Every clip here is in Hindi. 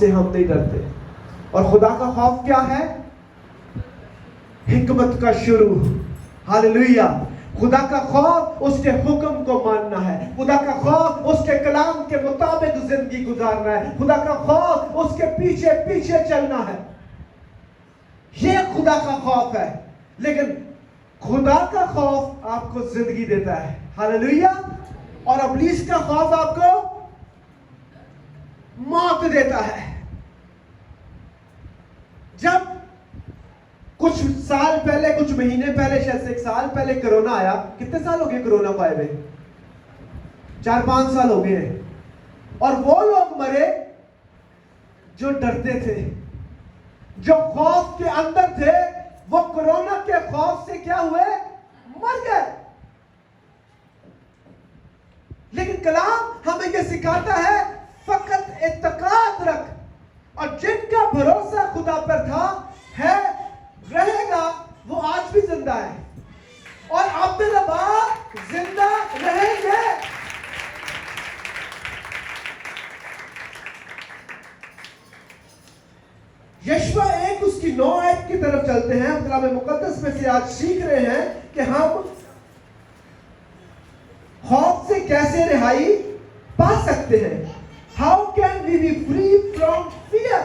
से हम नहीं डरते। और खुदा का खौफ क्या है? हिकमत का शुरू। हालेलुया। खुदा का खौफ उसके हुक्म को मानना है। खुदा का खौफ उसके कलाम के मुताबिक जिंदगी गुजारना है। खुदा का खौफ उसके पीछे पीछे चलना है। यह खुदा का खौफ है। लेकिन खुदा का खौफ आपको जिंदगी देता है। हालेलुया। और इब्लीस का खौफ आपको मौत देता है। जब कुछ साल पहले, कुछ महीने पहले, शायद 1 साल पहले कोरोना आया। कितने साल हो गए कोरोना को आए हुए? 4-5 साल हो गए। और वो लोग मरे जो डरते थे, जो खौफ के अंदर थे। वो कोरोना के खौफ से क्या हुए? मर गए। लेकिन कलाम हमें यह सिखाता है, फकत इत्तकाद रख। और जिनका भरोसा खुदा पर था, है, रहेगा, वो आज भी जिंदा है। और अब्दुल अब्बास जिंदा रहेंगे। यशवा 1 उसकी 9 आयत की तरफ चलते हैं। हम कलाम मुकद्दस में से आज सीख रहे हैं कि हम खौफ से कैसे रिहाई पा सकते हैं। How can we be free from fear?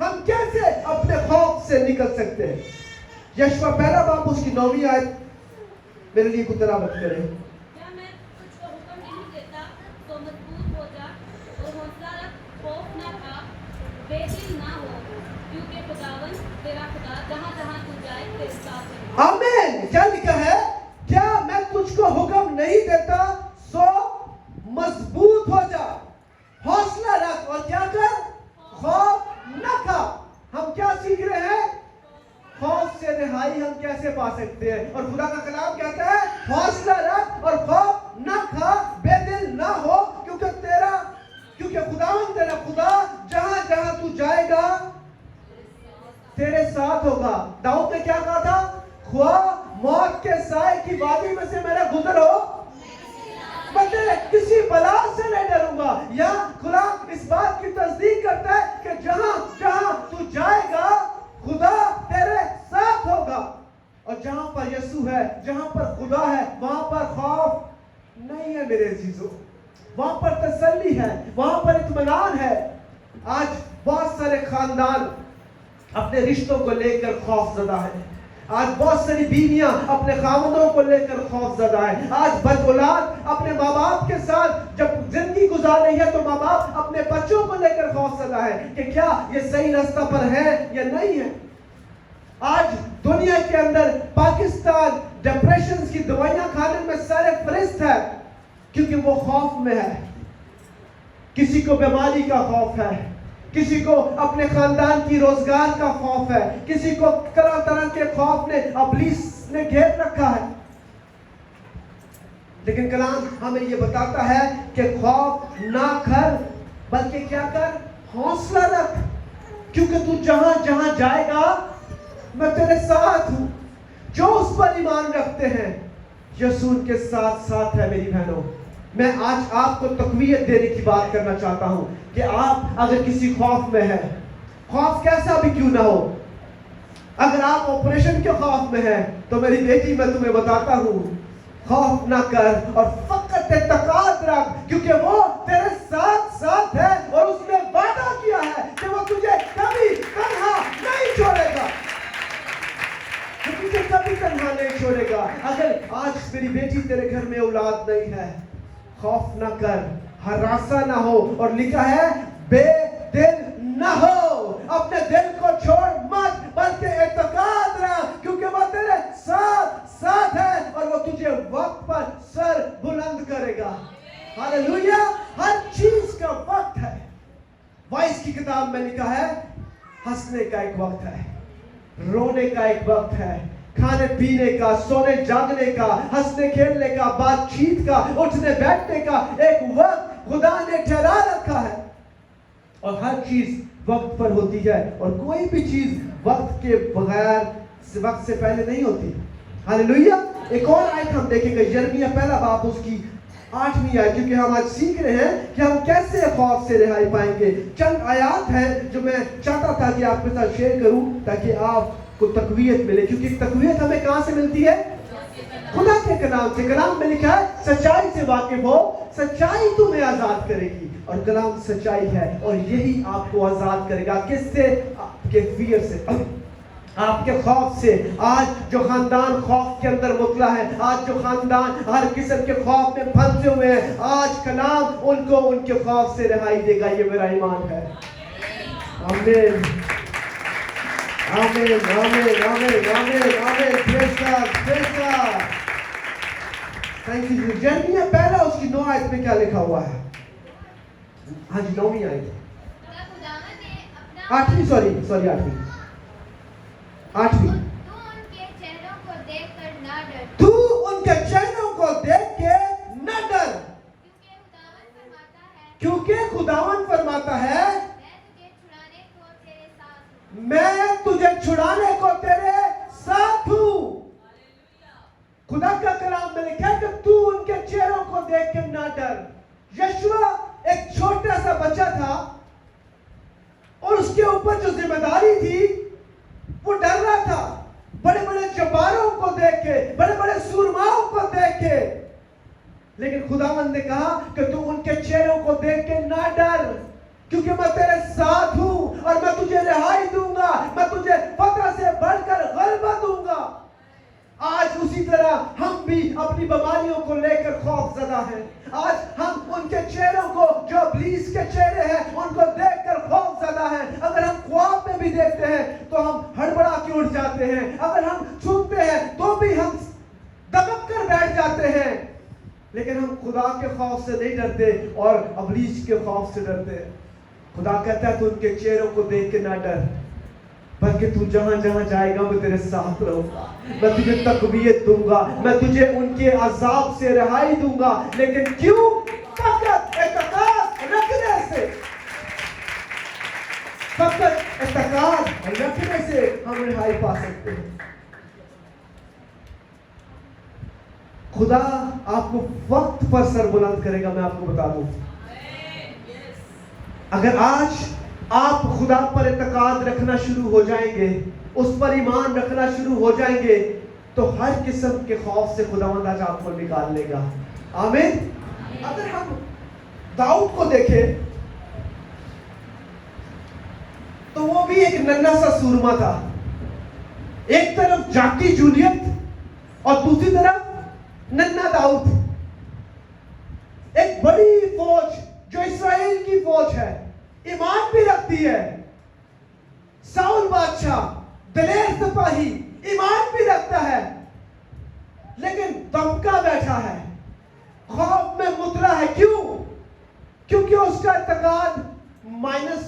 हम कैसे अपने खौफ से निकल सकते हैं? यशवा 1 बाब उसकी 9वीं आयत मेरे लिए कुछ तेलावत करें। क्या मैं तुझको हुक्म नहीं देता तो मजबूत हो जा और हौसला रख, खौफ न खा, बेदिल ना हो, क्योंकि खुदावन तेरा खुदा जहाँ जहाँ तू जाए तेरे साथ है। आमीन। क्या लिखा है? क्या मैं तुझको हुक्म नहीं देता सो मजबूत हो जा, हौसला रख और क्या कर? खौफ न खा। हम क्या सीख रहे हैं? खौफ से रिहाई हम कैसे पा सकते हैं? और खुदा का कलाम कहता है, हौसला रख और खौफ न खा, बेदिल ना हो, क्योंकि खुदावंद तेरा खुदा जहां जहां तू जाएगा तेरे साथ होगा। दाऊद ने क्या कहा था? खुदा मौत के साए की वादी में से मेरा गुजर हो, मैं तेरे किसी बला से नहीं डरूंगा। या खुदा इस बात की तस्दीक करता है कि जहां जहां तू जाएगा खुदा तेरे साथ होगा। और जहां पर यीशु है, जहां पर खुदा है, वहां पर खौफ नहीं है मेरे अजीजों। वहां पर तसल्ली है, वहां पर इत्मीनान है। आज बहुत सारे खानदान अपने रिश्तों को लेकर खौफजदा है। आज बहुत सारी बीवियां अपने खामदों को लेकर खौफजदा है। आज बदौलाद अपने माँ बाप के साथ जब जिंदगी गुजार रही है तो माँ बाप अपने बच्चों को लेकर खौफजदा है कि क्या ये सही रास्ता पर है या नहीं है। आज दुनिया के अंदर पाकिस्तान डिप्रेशन की दवाइयां खाने में सारे फरिश्त है, क्योंकि वो खौफ में है। किसी को बीमारी का खौफ है, किसी को अपने खानदान की रोजगार का खौफ है, किसी को तरह तरह के खौफ ने इब्लीस ने घेर रखा है। लेकिन कलाम हमें यह बताता है कि खौफ ना कर, बल्कि क्या कर? हौसला रख, क्योंकि तू जहां जहां जाएगा मैं तेरे साथ हूं। जो उस पर ईमान रखते हैं यीशु के साथ साथ है। मेरी बहनों, मैं आज आपको तकवीयत देने की बात करना चाहता हूं कि आप अगर किसी खौफ में है, खौफ कैसा भी क्यों ना हो, अगर आप ऑपरेशन के खौफ में है तो मेरी बेटी मैं तुम्हें बताता हूं, खौफ ना कर और फकत इत्तकाद रख, क्योंकि वो तेरे साथ साथ है और उसने वादा किया है कि वो तुझे कभी तन्हा नहीं छोड़ेगा। तुझे कभी तन्हा नहीं छोड़ेगा। अगर आज मेरी बेटी तेरे घर में औलाद नहीं है, खौफ ना कर, हरासा ना हो। और लिखा है बेदिल ना हो, अपने दिल को छोड़ मत, बल्कि इत्तकाद रख, क्योंकि वो तेरे साथ साथ है और वो तुझे वक्त पर सर बुलंद करेगा। हालेलुया। हर चीज का वक्त है। वाइस की किताब में लिखा है, हंसने का एक वक्त है, रोने का एक वक्त है, खाने पीने का, सोने जागने का, हंसने खेलने का, बातचीत का, उठने बैठने का एक वक्त खुदा ने ठहरा रखा है। और हर चीज वक्त पर होती है और कोई भी चीज वक्त के बगैर, वक्त से पहले नहीं होती। हालेलुया। एक और आयत हम देखेंगे, यिर्मयाह 1 बाब उसकी 8वीं आयत, क्योंकि हम आज सीख रहे हैं कि हम कैसे खौफ से रिहाई पाएंगे। चंद आयत हैं जो मैं चाहता था कि आपके साथ शेयर करूं ताकि आपको तकवीयत मिले, क्योंकि तकवीयत हमें कहां से मिलती है? खुदा के कलाम से। कलाम में लिखा है सच्चाई से वाकिफ हो, सच्चाई तुम्हें आजाद करेगी। और कलाम सच्चाई है और यही आपको आजाद करेगा। किससे? आपके फियर से, आपके खौफ से। आज जो खानदान खौफ के अंदर मुतला है, आज जो खानदान हर किस्म के खौफ में फंसे हुए हैं, आज कलाम उनको उनके खौफ से रिहाई देगा। ये मेरा ईमान है। आमीन आमीन आमीन आमीन आमीन आमीन। Praise God, praise God. Thank you. यिर्मयाह पहला उसकी 9 आयत में क्या लिखा हुआ है? हाँ जी, 9वीं आयत, 8वीं, सॉरी 8वीं। तू उनके चेहरों को देखकर न डर, तू उनके चेहरों को देख के न डर, क्योंकि खुदावन फरमाता है मैं तुझे छुड़ाने को तेरे साथ हूं। खुदा का कलाम में लिखा है कि तू उनके चेहरों को देख के न डर। यशुआ एक छोटा सा बच्चा था और उसके ऊपर जो जिम्मेदारी थी वो डर रहा था, बड़े बड़े जब्बारों को देख के, बड़े बड़े सूरमाओं को देख के। लेकिन खुदावंद ने कहा कि तू उनके चेहरों को देख के ना डर, क्योंकि मैं तेरे साथ हूं और मैं तुझे रिहाई दूंगा, मैं तुझे फतह से बढ़कर गलबा दूंगा। आज उसी तरह हम भी अपनी बीमारियों को लेकर खौफजदा हैं। आज हम उनके चेहरों को, जो इब्लीस के चेहरे हैं, उनको देखकर खौफजदा हैं। अगर हम ख्वाब में भी देखते हैं तो हम हड़बड़ा के उठ जाते हैं। अगर हम सुनते हैं तो भी हम दबक कर बैठ जाते हैं। लेकिन हम खुदा के खौफ से नहीं डरते और इब्लीस के खौफ से डरते हैं। खुदा कहता है तू उनके चेहरों को देख के ना डर, बल्कि तू जहां जहां जाएगा मैं तेरे साथ रहूंगा, मैं तुझे तकवीयत दूंगा, मैं तुझे उनके अजाब से रिहाई दूंगा। लेकिन क्यों? फकत एतकाद रखने से, फकत एतकाद रखने से हम रिहाई पा सकते हैं। खुदा आपको वक्त पर सर बुलंद करेगा। मैं आपको बता दूं, अगर आज आप खुदा पर इत्तेकाद रखना शुरू हो जाएंगे, उस पर ईमान रखना शुरू हो जाएंगे, तो हर किस्म के खौफ से खुदावंद आज आपको निकाल लेगा। आमीन। अगर हम दाऊद को देखें तो वो भी एक नन्हा सा सूरमा था। एक तरफ जाकी जूलियत और दूसरी तरफ नन्हा दाऊद। एक बड़ी फौज जो इस्राएल की फौज है, ईमान भी रखती है। साउल बादशाह दलेर सिपाही ईमान भी रखता है, लेकिन दमका बैठा है, खौफ में मुतला है। क्यों? क्योंकि उसका इत्तेकाद माइनस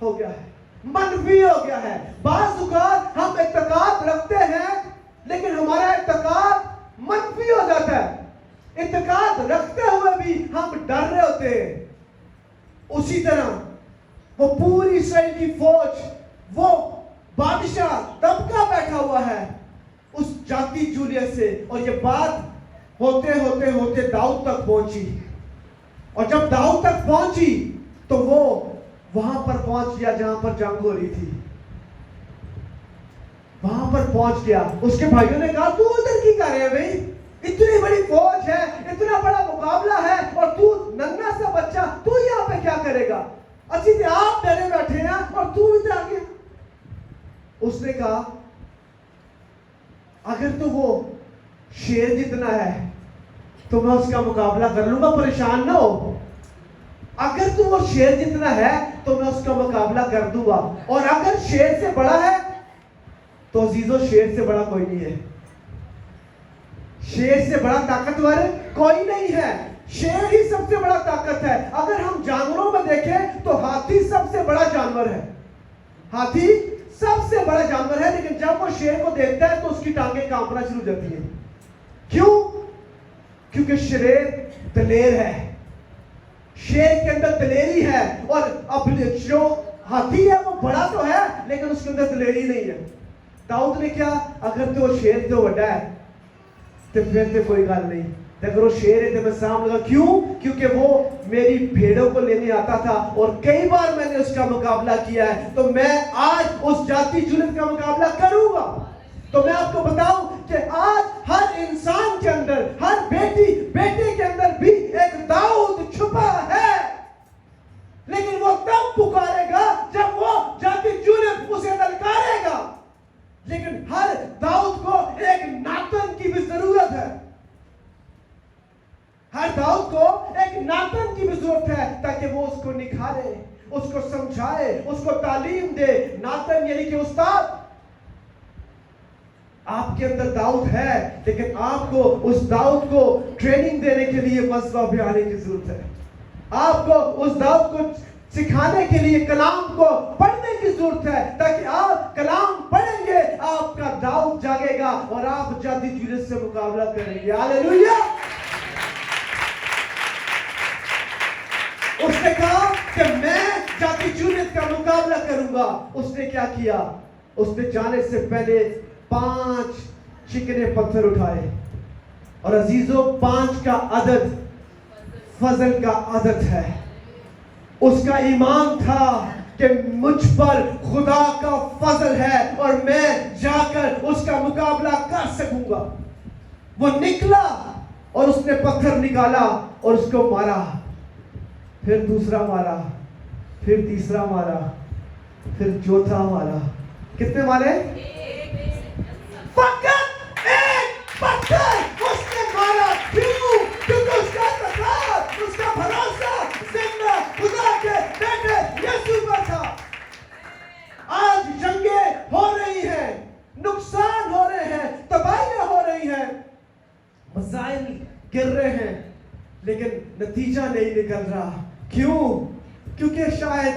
हो गया है, मनफी हो गया है। बाज़ औक़ात हम इत्तेकाद रखते हैं लेकिन हमारा इत्तेकाद मनफी हो जाता है। इत्तेकाद रखते हुए भी हम डर रहे होते हैं। उसी तरह वो पूरी इस्राएल की फौज, वो बादशाह दबका बैठा हुआ है उस जाकी जूलियत से। और ये बात होते होते होते दाऊद तक पहुंची, और जब दाऊद तक पहुंची तो वो वहां पर पहुंच गया जहां पर जंग हो रही थी। वहां पर पहुंच गया। उसके भाइयों ने कहा तू उधर की कर रहे है भाई, इतनी बड़ी फौज है, इतना बड़ा मुकाबला है और तू नन्हा सा बच्चा, तू यहाँ पे क्या करेगा? अच्छी थे आप डरे बैठे हैं और तू इधर आ गया। उसने कहा अगर तो वो शेर जितना है तो मैं उसका मुकाबला कर लूंगा, परेशान ना हो। अगर तो वो शेर जितना है तो मैं उसका मुकाबला कर दूंगा, और अगर शेर से बड़ा है तो अजीजों शेर से बड़ा कोई नहीं है। शेर से बड़ा ताकतवर कोई नहीं है, शेर ही सबसे बड़ा ताकत है। अगर हम जानवरों में देखें तो हाथी सबसे बड़ा जानवर है, हाथी सबसे बड़ा जानवर है। लेकिन जब वो शेर को देखता है तो उसकी टांगें कांपना शुरू हो जाती है। क्यों? क्योंकि शेर दलेर है, शेर के अंदर दलेरी है। और अब जो हाथी है वो बड़ा तो है लेकिन उसके अंदर दलेरी नहीं है। दाऊद ने क्या, अगर तो शेर तो बड़ा है तो फिर तो कोई गल नहीं, अगर वो शेर है तो मैं सांप लगा, क्यों? क्योंकि वो मेरी भेड़ों को लेने आता था और कई बार मैंने उसका मुकाबला किया है, तो मैं आज उस जाति जुल्म का मुकाबला करूंगा। तो मैं आपको बताऊं कि आज हर इंसान के अंदर, हर बेटे के अंदर भी एक दाऊद छुपा है, लेकिन वो तब पुकारेगा जब वो जाति जुल्म उसे ललकारेगा। लेकिन हर दाऊद को एक नातन की भी जरूरत है। हर दाऊद को एक नातन की भी जरूरत है, ताकि वो उसको निखारे, उसको समझाए, उसको तालीम दे। नातन यानी कि उस्ताद। आपके अंदर दाऊद है, लेकिन आपको उस दाऊद को ट्रेनिंग देने के लिए मस्जिद में आने की जरूरत है। आपको उस दाऊद को सिखाने के लिए कलाम को पढ़ने की जरूरत है, ताकि आप कलाम पढ़ेंगे, आपका दाऊद जागेगा और आप जाति जुल्म से मुकाबला करेंगे। हालेलुया। उसने कहा कि मैं जाति जुल्म का मुकाबला करूंगा। उसने क्या किया? उसने जाने से पहले 5 चिकने पत्थर उठाए। और अजीजों, 5 का अदद फजल का अदद है। उसका ईमान था कि मुझ पर खुदा का फजल है और मैं जाकर उसका मुकाबला कर सकूंगा। वो निकला और उसने पत्थर निकाला और उसको मारा, फिर दूसरा मारा, फिर तीसरा मारा, फिर चौथा मारा। कितने मारे? फकत एक पत्थर उसने मारा। क्यों? क्योंकि उसका तकात, उसका भरोसा जिंदा खुदा के बेटे यीशु पर था। आज जंगें हो रही हैं, नुकसान हो रहे हैं, तबाहियां हो रही हैं, मसाइल गिर रहे हैं, लेकिन नतीजा नहीं निकल रहा। क्यों? क्योंकि शायद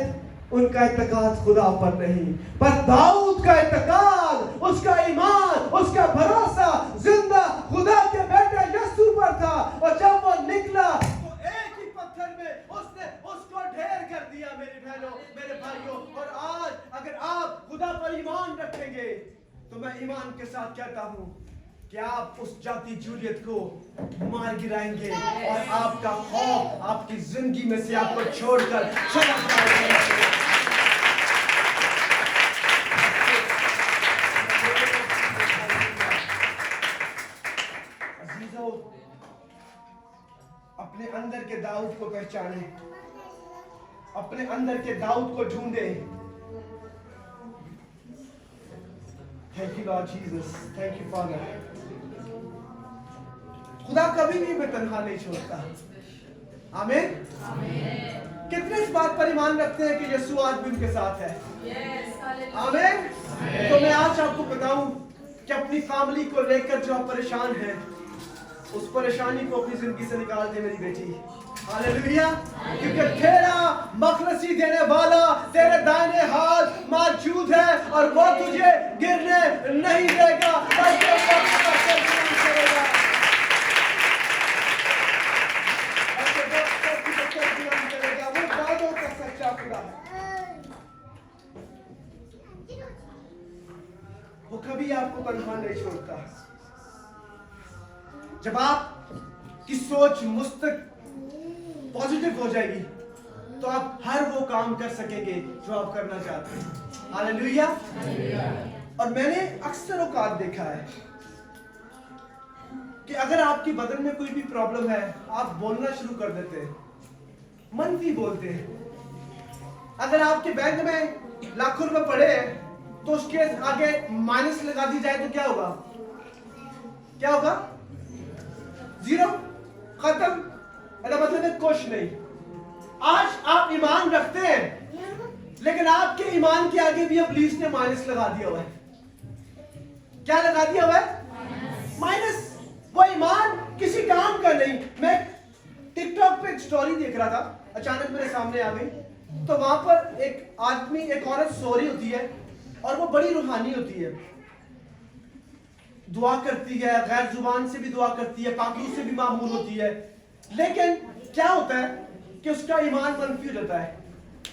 उनका इत्तेकाद खुदा पर नहीं, पर दाऊद का इत्तेकाद, उसका ईमान, उसका भरोसा जिंदा खुदा के बेटे यीशु पर था। और जब वो निकला तो एक ही पत्थर में उसने उसको ढेर कर दिया। मेरी बहनों, मेरे भाइयों, और आज अगर आप खुदा पर ईमान रखेंगे तो मैं ईमान के साथ कहता हूं कि आप उस जाति जूलियत को मार गिराएंगे और आपका खौफ आपकी जिंदगी में से आपको छोड़कर चला जाएगा। अजीजों, अपने अंदर के दाऊद को पहचाने, अपने अंदर के दाऊद को ढूंढे। Thank you Lord Jesus, thank you father. खुदा कभी भी हमें तन्हा नहीं छोड़ता। आमीन। कितने इस बात पर ईमान रखते हैं कि यीशु आज भी उनके साथ है? आमीन। तो मैं आज आपको बताऊं कि अपनी फैमिली को लेकर जो आप परेशान हैं, उस परेशानी को अपनी जिंदगी से निकाल दे मेरी बेटी। हालेलुया। क्योंकि तेरा मखलसी देने वाला तेरे दाहिने हाथ मौजूद है और वो तुझे गिरने नहीं देगा, बल्कि करेगा। वो वादों का सच्चा खुदा है। वो कभी आपको तन्हा नहीं छोड़ता। जब आप की सोच मुस्तक पॉजिटिव हो जाएगी तो आप हर वो काम कर सकेंगे जो आप करना चाहते हैं। हालेलुया। और मैंने अक्सर औकात देखा है कि अगर आपकी बदन में कोई भी प्रॉब्लम है, आप बोलना शुरू कर देते हैं, मनफी बोलते हैं। अगर आपके बैंक में लाखों रुपए पड़े हैं तो उसके आगे माइनस लगा दी जाए तो क्या होगा? क्या होगा? 0, खत्म। मतलब है कुछ नहीं। आज आप ईमान रखते हैं, लेकिन आपके ईमान के आगे भी इब्लीस ने माइनस लगा दिया हुआ है। क्या लगा दिया हुआ है? माइनस। वो ईमान किसी काम का नहीं। मैं टिकटॉक पे एक स्टोरी देख रहा था, अचानक मेरे सामने आ गई। तो वहां पर एक आदमी, एक औरत सो रही होती है और वो बड़ी रूहानी होती है, दुआ करती है, गैर जुबान से भी दुआ करती है, पाखरू से भी मामूल होती है। लेकिन क्या होता है कि उसका ईमान मनफी हो जाता है।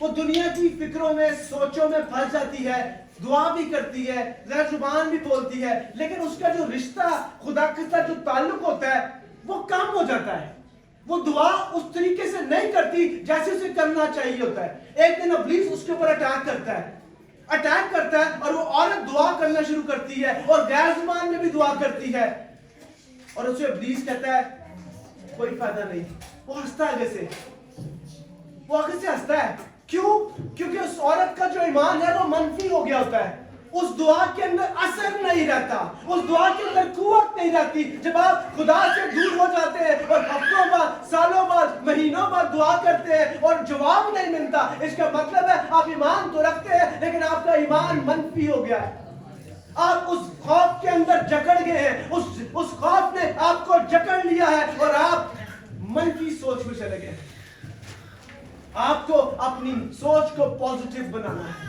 वो दुनिया की फिक्रों में, सोचों में फंस जाती है, दुआ भी करती है, गैर जुबान भी बोलती है, लेकिन उसका जो रिश्ता खुदा के साथ जो ताल्लुक होता है वो कम हो जाता है। वो दुआ उस तरीके से नहीं करती जैसे उसे करना चाहिए होता है। एक दिन इब्लीस उसके ऊपर अटैक करता है और वो औरत दुआ करना शुरू करती है और गैर ज़ुबान में भी दुआ करती है और उसे इब्लीस कहता है कोई फायदा नहीं। वो हंसता है वो आगे से हंसता है। क्यों? क्योंकि उस औरत का जो ईमान है वो मनफी हो गया होता है। उस दुआ के अंदर असर नहीं रहता, उस दुआ के अंदर कुव्वत नहीं रहती। जब आप खुदा से दूर हो जाते हैं और हफ्तों बाद, सालों बाद, महीनों बाद दुआ करते हैं और जवाब नहीं मिलता, इसका मतलब है आप ईमान तो रखते हैं लेकिन आपका ईमान मनफी हो गया है। आप उस खौफ के अंदर जकड़ गए हैं, उस खौफ ने आपको जकड़ लिया है और आप मनफी सोच में चले गए। आपको अपनी सोच को पॉजिटिव बनाना है।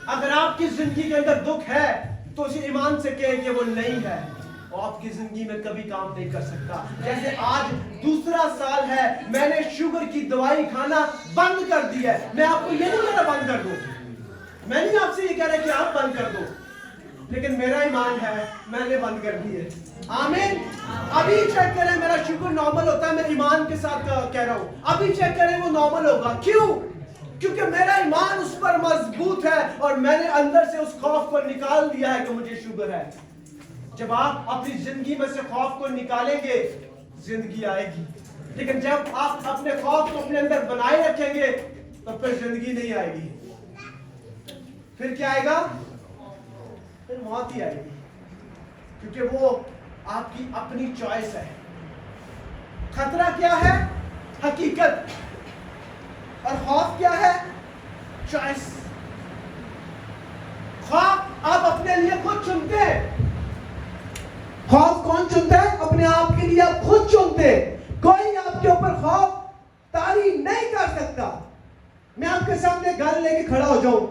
अगर आपकी जिंदगी के अंदर दुख है तो उसे ईमान से कहें कि वो नहीं है, और आपकी जिंदगी में कभी काम नहीं कर सकता। जैसे आज दूसरा साल है, मैंने शुगर की दवाई खाना बंद कर दी है। मैं आपको ये नहीं कह रहा बंद कर दो, मैं नहीं आपसे ये कह रहा कि आप बंद कर दो, लेकिन मेरा ईमान है मैंने बंद कर दी है। आमीन। अभी चेक करें मेरा शुगर नॉर्मल होता है, मैं ईमान के साथ कह रहा हूं, अभी चेक करें वो नॉर्मल होगा। क्यों? क्योंकि मेरा ईमान उस पर मजबूत है और मैंने अंदर से उस खौफ को निकाल दिया है कि मुझे शुगर है। जब आप अपनी जिंदगी में से खौफ को निकालेंगे जिंदगी आएगी, लेकिन जब आप अपने खौफ को अपने अंदर बनाए रखेंगे तो फिर जिंदगी नहीं आएगी। फिर क्या आएगा? फिर मौत ही आएगी, क्योंकि वो आपकी अपनी चॉइस है। खतरा क्या है? हकीकत। और खौफ क्या है? चॉइस। खौफ आप अपने लिए खुद चुनते हैं। खौफ कौन चुनता है? अपने आप के लिए आप खुद चुनते हैं। कोई आपके ऊपर खौफ तारी नहीं कर सकता। मैं आपके सामने गन लेके खड़ा हो जाऊं,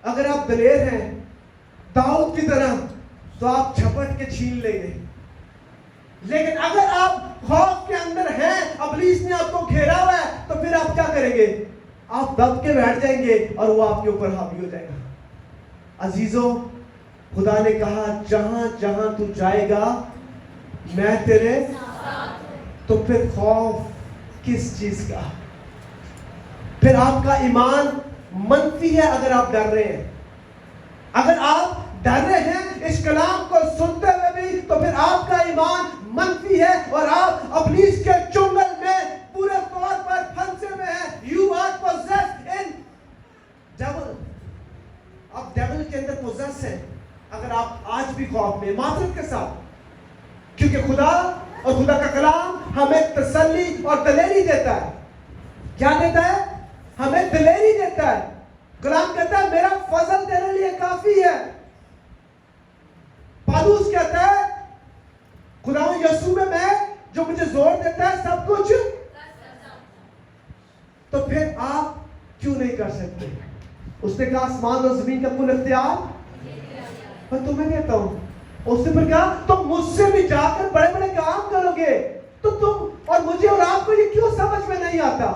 अगर आप दलेर हैं दाऊद की तरह तो आप झपट के छीन लेंगे, लेकिन अगर आप खौफ के अंदर हैं, इब्लीस ने आपको घेरा हुआ है, तो फिर आप क्या करेंगे? आप दब के बैठ जाएंगे और वो आपके ऊपर हावी हो जाएगा। अजीजों, खुदा ने कहा जहां जहां तू जाएगा मैं तेरे साथ। तो फिर खौफ किस चीज का? फिर आपका ईमान मनफी है अगर आप डर रहे हैं। अगर आप डर रहे हैं इस कलाम को सुनते हुए भी, तो फिर आपका ईमान मनफी है और आप इब्लीस के चुंगल में पूरे तौर पर फंसे हुए हैं। You are possessed in devil. आप डेविल के अंदर पोजेस हैं अगर आप आज भी खौफ में, मातरत के साथ, क्योंकि खुदा और खुदा का कलाम हमें तसल्ली और दिलेरी देता है। क्या देता है? हमें दिलेरी देता है। कलाम कहता है मेरा फजल तेरे लिए काफी है। पौलुस कहता है खुदा यीशु में मैं जो मुझे जोर देता है सब कुछ। तो फिर आप क्यों नहीं कर सकते? उसने कहा आसमान और जमीन का कुल इख्तियार पर तुम्हें देता हूं। उसने फिर कहा तुम मुझसे भी जाकर बड़े बड़े काम करोगे। तो तुम और मुझे और आपको ये क्यों समझ में नहीं आता?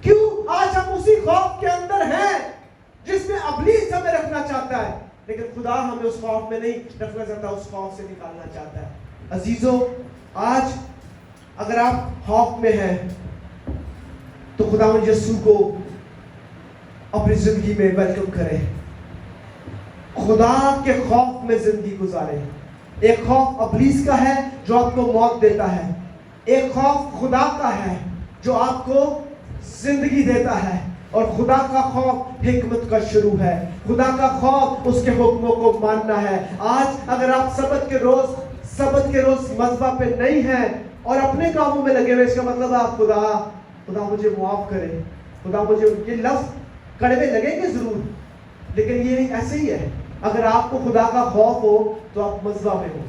क्यों आज हम उसी खौफ के अंदर हैं जिसमें इब्लीस हमें रखना चाहता है, लेकिन खुदा हमें उस खौफ में नहीं रखना चाहता, उस खौफ से निकालना चाहता है। अजीजों, आज अगर आप खौफ में हैं तो खुदा यीशु को अपनी जिंदगी में वेलकम करें। खुदा के खौफ में जिंदगी गुजारें। एक खौफ इब्लीस का है जो आपको मौत देता है, एक खौफ खुदा का है जो आपको जिंदगी देता है, और खुदा का खौफ हिकमत का शुरू है। खुदा का खौफ उसके हुक्मों को मानना है। आज अगर आप सबत के रोज मज़बा पे नहीं हैं और अपने कामों में लगे हुए, इसका मतलब आप खुदा मुझे माफ करे, खुदा मुझे, ये लफ्ज कड़वे लगेंगे जरूर, लेकिन ये ऐसे ही है। अगर आपको खुदा का खौफ हो तो आप मज़बा में हो।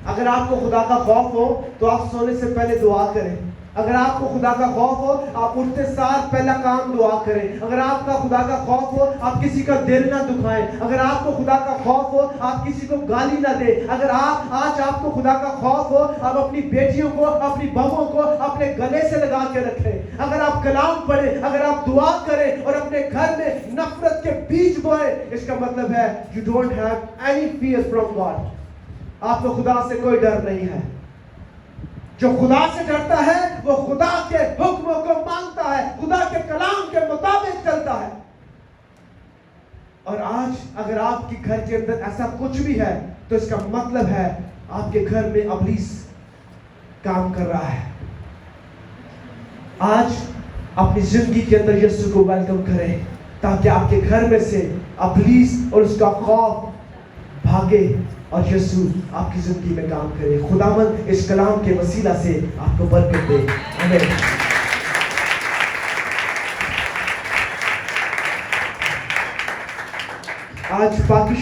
अगर आपको खुदा का खौफ हो तो आप सोने से पहले दुआ करें। अगर आपको खुदा का खौफ हो आप उठते सार पहला काम दुआ करें। अगर आपका खुदा का खौफ हो आप किसी का दिल ना दुखाएं। अगर आपको खुदा का खौफ हो आप किसी को गाली ना दें। अगर आज आपको खुदा का खौफ हो आप अपनी बेटियों को, अपनी बहुओं को अपने गले से लगा के रखें। अगर आप कलाम पढ़ें, अगर आप दुआ करें और अपने घर में नफरत के बीज बोए, इसका मतलब है you don't have any fear from God. आपको खुदा से कोई डर नहीं है। जो खुदा से डरता है वो खुदा के हुक्मों को मानता है, खुदा के कलाम के मुताबिक चलता है। और आज अगर आपके घर के अंदर ऐसा कुछ भी है तो इसका मतलब है आपके घर में इब्लीस काम कर रहा है। आज अपनी जिंदगी के अंदर यीशु को वेलकम करें ताकि आपके घर में से इब्लीस और उसका खौफ भागे और यीशु आपकी जिंदगी में काम करे। खुदावंद इस कलाम के वसीला से आपको बरकत दे। आमीन। आज बाकी